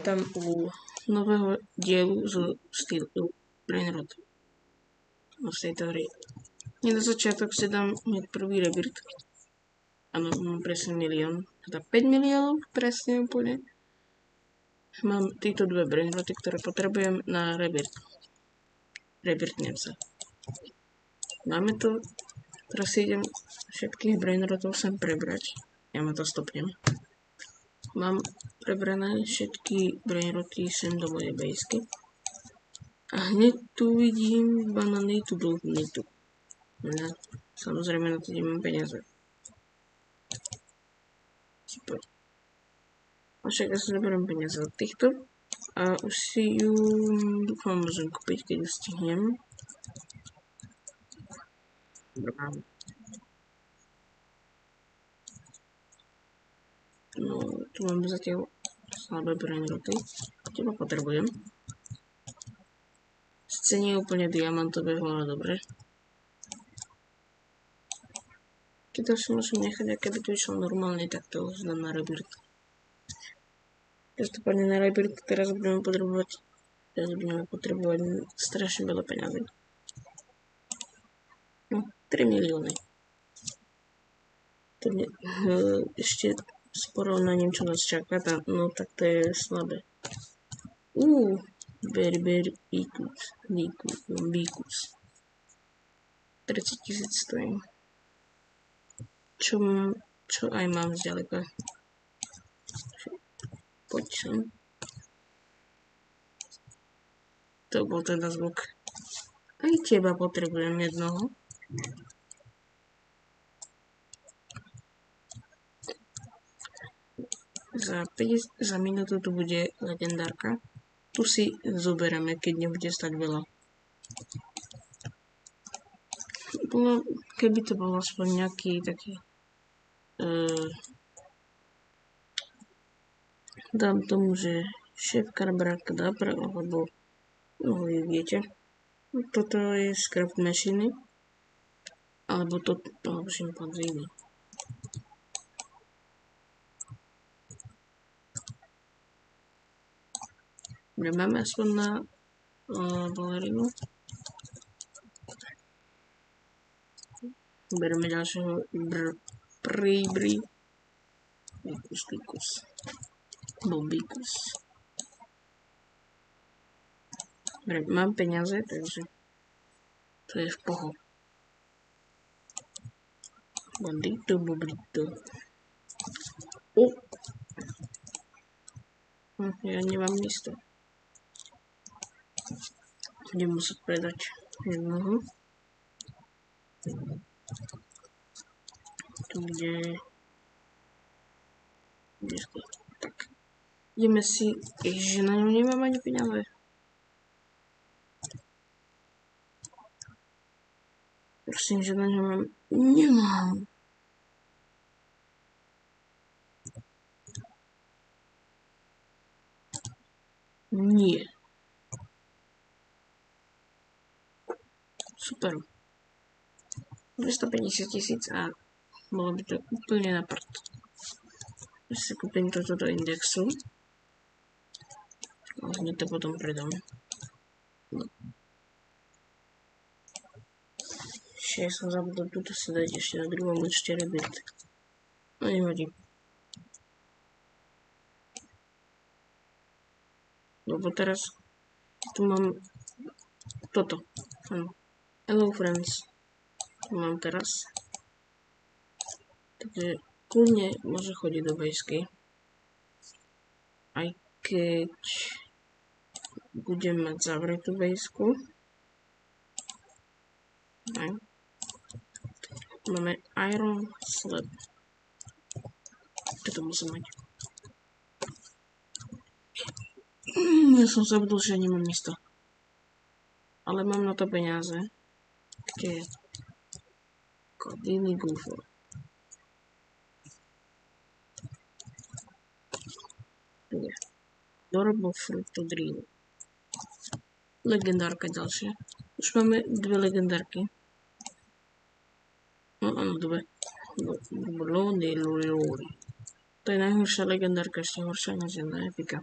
Tam u nového dielu zo stylu Brainrot. No z tejto hry. Nie na začiatok si dám hneď prvý rebirth. Áno, mám presne 1 000 000. Teda 5 miliónov presne úplne. Mám tieto dve Brainroty, ktoré potrebujem na rebirth. Rebirthnem sa. Máme to. Teraz si idem všetkých Brainrotov sem prebrať. Ja ma to stopnem. Mám prebrané všetky Brainroty sem do mojej bejsky. A hneď tu vidím bananitu blbnitu. Ja, samozrejme na to nemám peniaze. Super. A však ja si zoberiem peniaze od týchto. A už si ju dúfam môžem kúpiť, keď ju stihnem. Dobre. No, tu mám zatiaľ slabé Brainroty. Teba potrebujem. Scénie úplne diamantového, ale dobre. Keď to si musím nechať, a keby to išlo normálne, tak to znám na rebirth. Každopádne na rebirth teraz budeme potrebovať strašne veľa peňazí. No, 3 milióny. To ešte s porovnaním, čo nás čaká, no tak to je slabé. Bíkus. 30 000 stojí. Čo aj mám zďaleka. Poď sem. To bol teda zvuk. Aj teba potrebujem jednoho. Za minútu tu bude legendárka. Tu si zoberieme, keď nebude stať veľa. Keby to bol aspoň nejaký taký dám tomu, že šéf Karabrakadabra, alebo no vy viete. Toto je scrap machine, alebo to už im podzíde. Máme aspoň na balerinu. Bereme ďalšieho Bíkus. Dobre, mám peniaze, takže to je v poho. Bandito. Ja nemám místo. Budem musieť predať jednoho. Tu bude... Tak. Ideme si... Ježiže, na ňom nemám ani peniaze. Prosím, že na ňom mám... Nemám. Nie. Super. 250 000 a bolo by to úplne na prd. Ja si kúpim toto do indexu. A hneď to potom predám. No. Ja som zabudol túto si dať ešte na druhom účte rebirth. No nevadí. Lebo teraz tu mám toto. Hello friends. Tu mám teraz. Takže kľudne môže chodiť do bejsky. Aj keď budem mať zavretú bejsku. Aj. Máme Iron Slab. Toto musím mať. Ja som zabudol, že nemám miesto. Ale mám na to peniaze. Kde je? Kodiny Gufo. Nie. Dorbo Fruto Dream. Legendárka ďalšia. Už máme dve legendárky. No áno, dve. To je najhoršia legendárka, ešte horšia než jedna epika.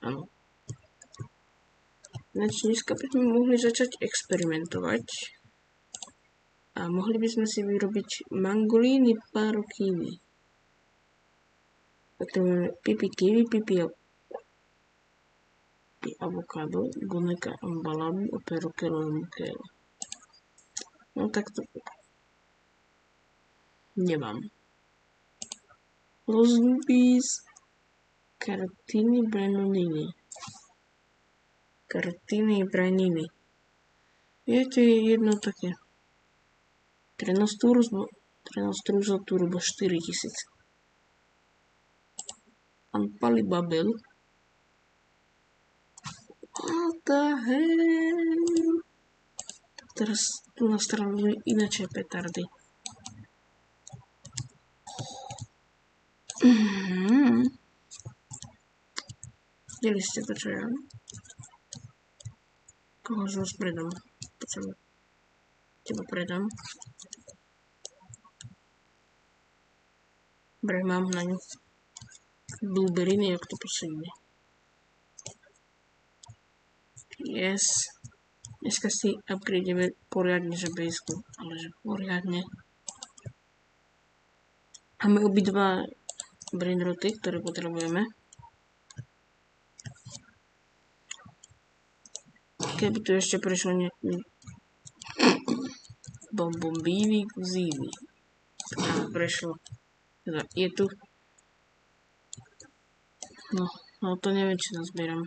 Áno. Dneska by sme mohli začať experimentovať. A mohli by sme si vyrobiť mangolíny parokíny. Potrebujeme pipi kiwi, pipi avokádo, goneka ambalabu a perokelo mukelo. No tak to nemám. Rozlúbís kartiny branoniny. Kartiny braniny. To je jedno také. Trenos turbo 4000. Ampali babel. What the hell? Teraz tu nastralujú inačie petardy. Videli ste to, čo ja? Koho z vás predám? Teba predám. Dobre, mám na ňu. Blueberry, jak to posledne. Yes. Dneska si upgrademe poriadne, že bejsku. Ale že poriadne. Máme obidva brainroty, ktoré potrebujeme. Keby tu ešte prešlo nejaký bombívík zívy. Prešlo. Teda je tu. No to neviem, či nazbieram.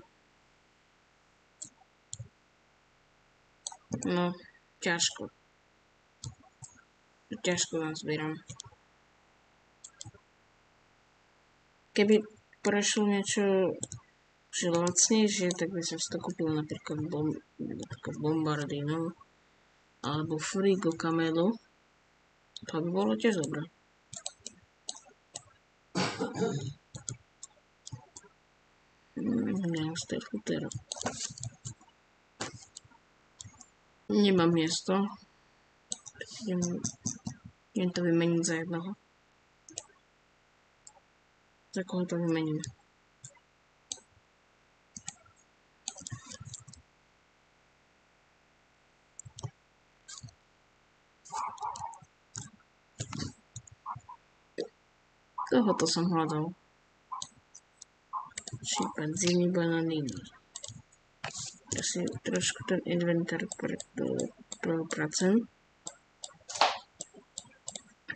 No, ťažko. Ťažko nazbieram. Keby prešlo niečo lacnejšie, tak by som si to kúpil napríklad bombardino alebo frigo kamelo. To by bolo tiež dobré. Nemám miesto. Idem to vymeniť za jednoho. Za koho to vymením? Tohoto som hľadal. Šimpanzíny, bananiny. Ja si trošku ten inventár pracujem.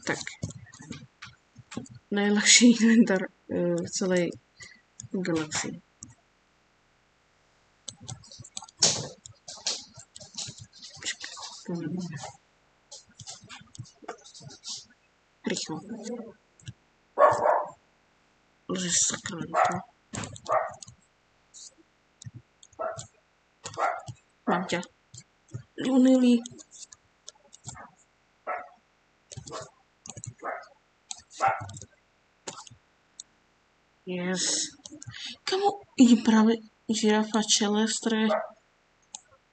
Tak. Najľahší inventár v celej galaxii. Rýchlo. Že sakra to. Mám ťa. Lioneli. Yes. Kamo ide práve žirafa, čelestre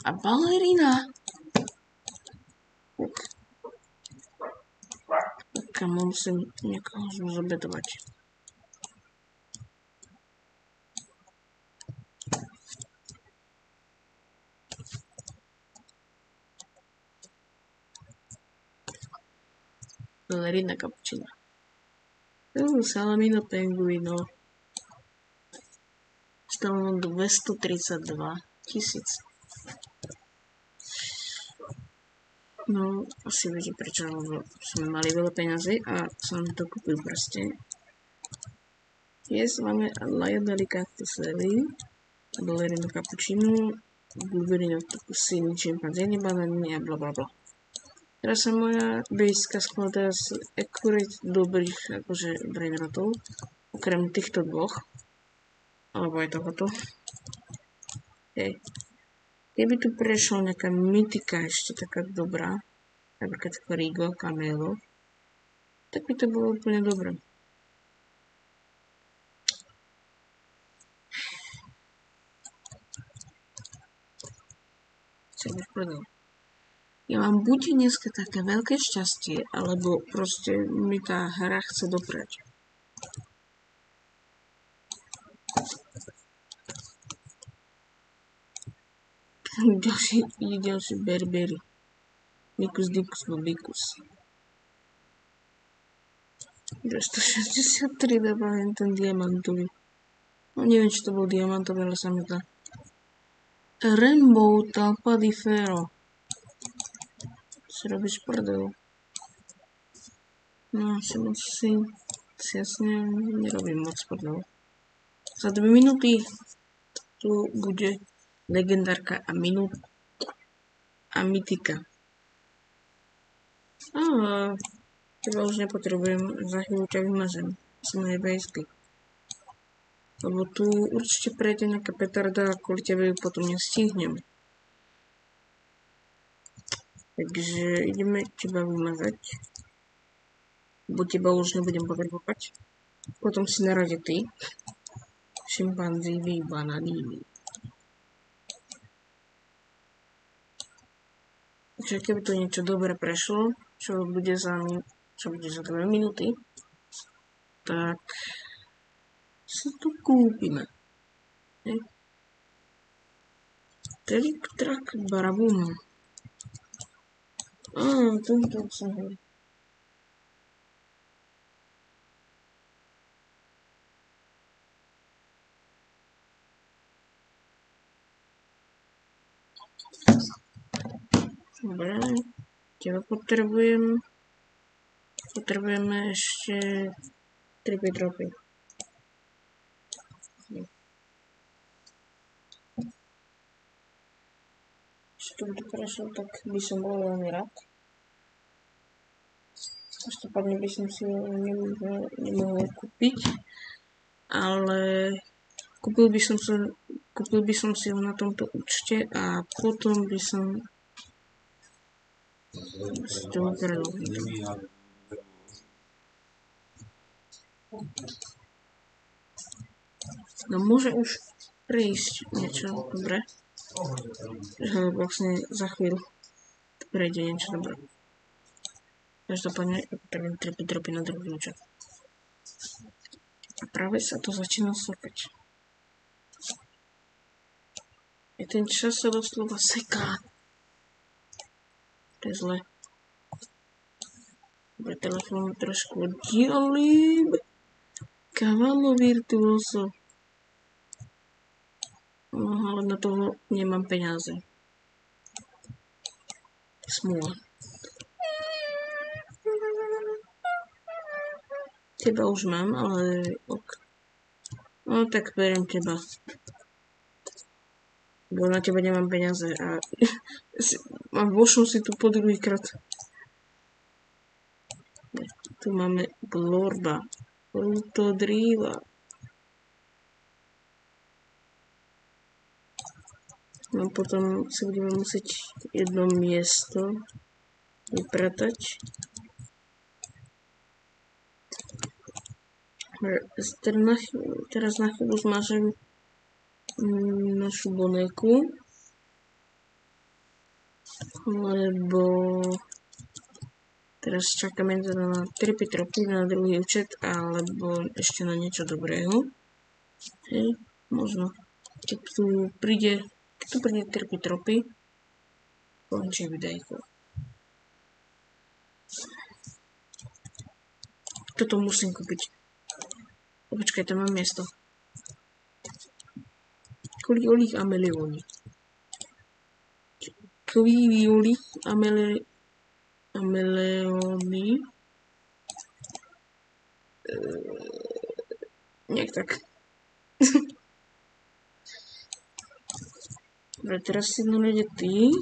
a balerína. Kamo musím niekoho zabedovať. Balerina cappuccina. Salamino penguino. Stalo 232 000. No, asi viete prečo, lebo sme mali veľa peňazí a som to kúpil proste. Yes, máme Lionel Cactuseli, Ballerino Cappuccino, Blueberry Octopusini, Chimpanzini, Bananini a blablabla. Teraz sa moja bejská skladá z accurate dobrých akože brainrotov, okrem týchto dvoch, alebo aj tohoto. Hej. Keby tu prešla nejaká mytika ešte taká dobrá, napríklad frigo, kamelo, tak by to bolo úplne dobré. Čo bych povedal? Ja mám buď dneska také veľké šťastie, alebo proste mi tá hra chce doprať. ďalší berbery. Mikus, dikus, bobikus. 263 dáva ten diamantový. No neviem, či to bol diamantový, ale sa mi to. Rainbow Talpa di Ferro. Si robíš prdel. No, si jasne nerobím moc prdel. Za 2 minúty tu bude legendárka a mytika. Teba už nepotrebujem, za chvíľu ťa vymažem. Som nebejský. Lebo tu určite prejde nejaká petarda a kvôli tebe ju potom nestihnem. Takže ideme teba vymazať. Lebo teba už nebudem potrebovať. Potom si na rade ty. Šimpanzí, bananí. Takže keby to niečo dobre prešlo, čo bude za 2 minúty, tak si to kúpime. Trik, trak, barabum. Tento som hovoril. Dobre, teba potrebujeme ešte 3 dropy. Ešte to bude prešiel, tak by som bol veľmi rád. Každopádne by som si ho nemohol kúpiť, ale kúpil by som si ho na tomto účte a potom by som si to vybral. No môže už prejsť niečo dobré. Vlastne za chvíľu prejde niečo dobré. Každopádne potrebujem 3 dropy na druhý účet. A práve sa to začína sekať. I ten čas sa doslova seká. To je zle. Dobre, telefón trošku oddialím. Cavallo virtuoso. Ale na toho nemám peniaze. Smúla. Teba už mám, ale ok. No tak beriem teba. Bo na teba nemám peniaze a vošom si tu po druhýkrát. Tu máme Glorba. Rutodríva. No potom si budeme musieť jedno miesto vypratať. Teraz na chvíľu zmažem našu bonéku, lebo teraz čakáme teda na 3 tropy na druhý účet, alebo ešte na niečo dobrého. Možno, keď tu príde 3 tropy, končí videjko. Toto musím kúpiť. Počkaj, tam mám miesto. Kolioli a melióny. Kolioli a melióny. Nejak tak. Dobre, teraz si nalede ty.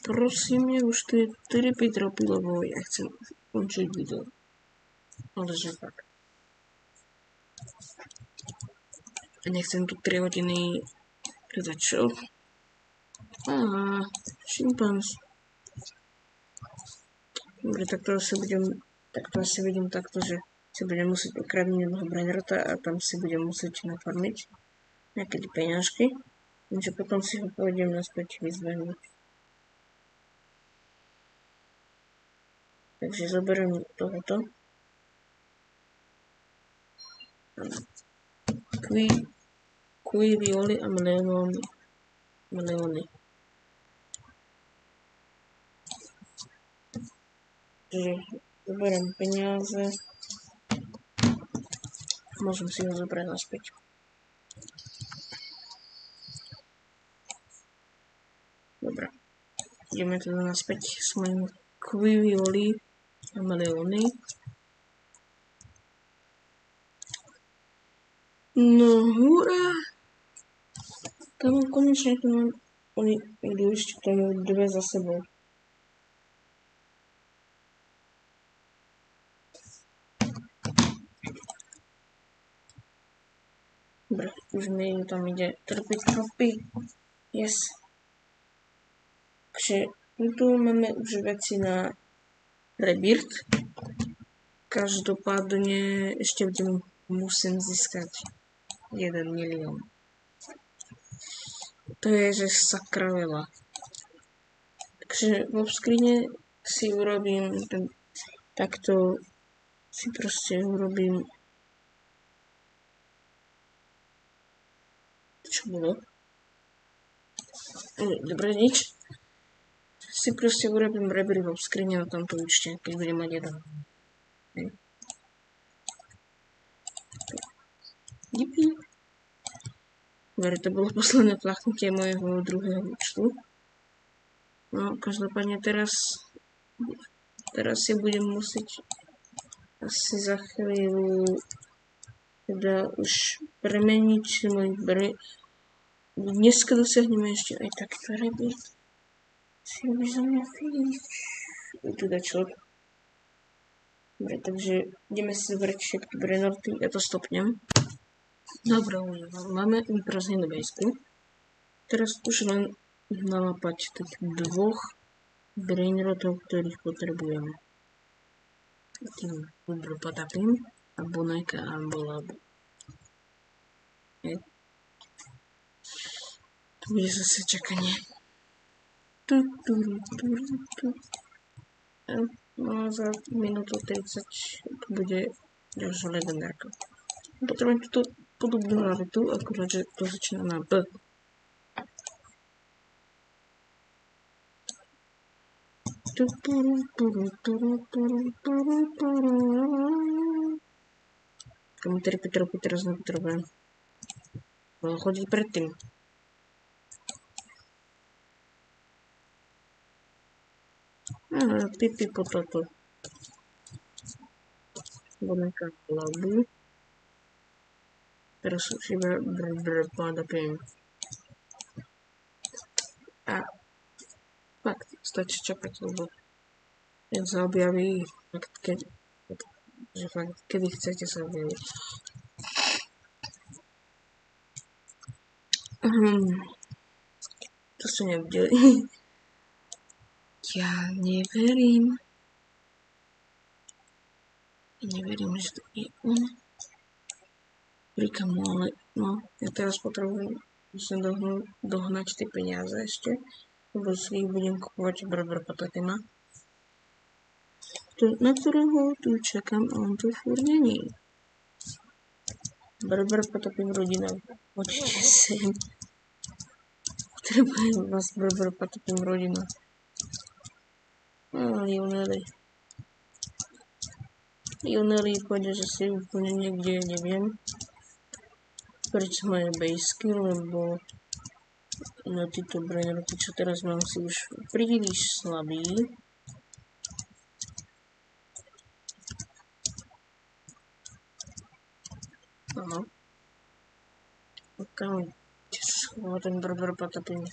Prosím, mňa už tu je 4 tropy, lebo ja chcem končiť video. Ale že fakt. A nechcem tu 3 hodiny predať čo? Šimpanz. Dobre, takto asi vidím takto, že si budem musieť okradnúť jedného brainrota a tam si budem musieť nafarmiť nejaké peňažky. Takže potom si ho pôjdem naspäť vyzbehnúť. Takže zoberiem tohoto. Qui violi a melióny. milióny. Takže zoberiem peniaze. Môžem si ho zobrať naspäť. Dobre. Ideme teda naspäť s mojim Quivioli a milióny. No hurá! Tam konečne oni idú ešte tam dve za sebou. Dobre, už mi tam ide trpy. Yes. Takže tu máme už veci na Rebirth. Každopádne ešte musím získať 1 milión. To je, že sakra veľa. Takže vo skrine si urobím takto si proste urobím čo bolo? Dobre, nič. Si proste urobím Rebirth vo skrine na tomto účte, keď budem mať jeden. Yippie. Dobre, to bolo posledné plachnutie mojho druhého účtu. No, každopádne teraz si budem musieť asi za chvíľu teda už premeniť môj dneska dosiahneme ešte aj takto Rebirth. Si robíš za mňa Filip. Teda čo? Dobre, takže ideme si zobrať všetky Brainorty. Ja to stopnem. Dobre, máme vyprázdnenú bejsku. Teraz už len nalapať tých dvoch Brainrotov, ktorých potrebujeme. Tým Patapim a Boneka a Ambolabu. Tu bude zase čakanie. No za minútu 30 to bude ďalšia legendárka. Potrebujem túto podobnú raritu, akurát, že to začína na B. Kam trpy teraz nepotrebujem. Mal chodiť predtým. Pipi potato. Boneka labu. Teraz už iba Patapim. A fakt, stačí čakať, lebo jak sa objaví, fakt, kedy chcete sa objaviť. To sa nevideli. Ja neverím. Že to je on. Príkam mu, ale no, ja teraz potrebujem dohnať tie peniaze ešte, lebo si ich budem kupovať Patapima, na ktorého tu čakám a on tu furt není. Patapim rodina, počíte sem. Potrebujem vás Patapim rodina. Lionelli pôjde, že si úplne niekde, neviem, prečo moje bejsky, lebo na títo Brainorty, čo teraz mám, si už príliš slabý. Áno. Kam sa schoval ten Patapim?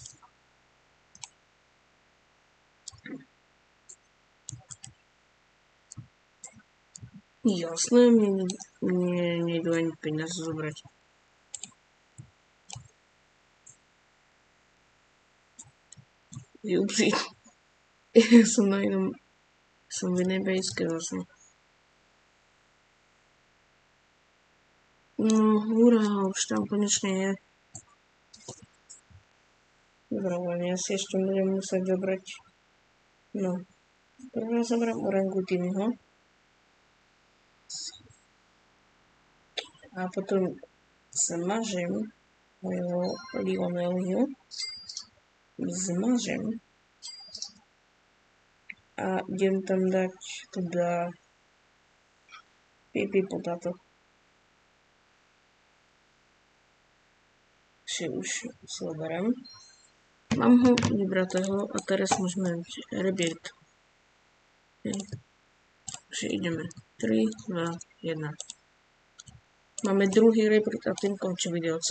Jasné, mne nejdu ani peniaze zobrať. Jupsi. Ja som na inom... Som v inej bejske vlastne. No, hurá, už tam konečne je. Dobre, len ja si ešte budem musieť zobrať... No. Prvé zobrám Orangutiniho. A potom sa mažem mojho Lionelliho. zmažem a idem tam dať teda PP potato. Už si ho berem. Mám ho vybratého a teraz môžeme rebirth. Takže ideme. 3, 2, 1. Máme druhý rebirth a tým končí video.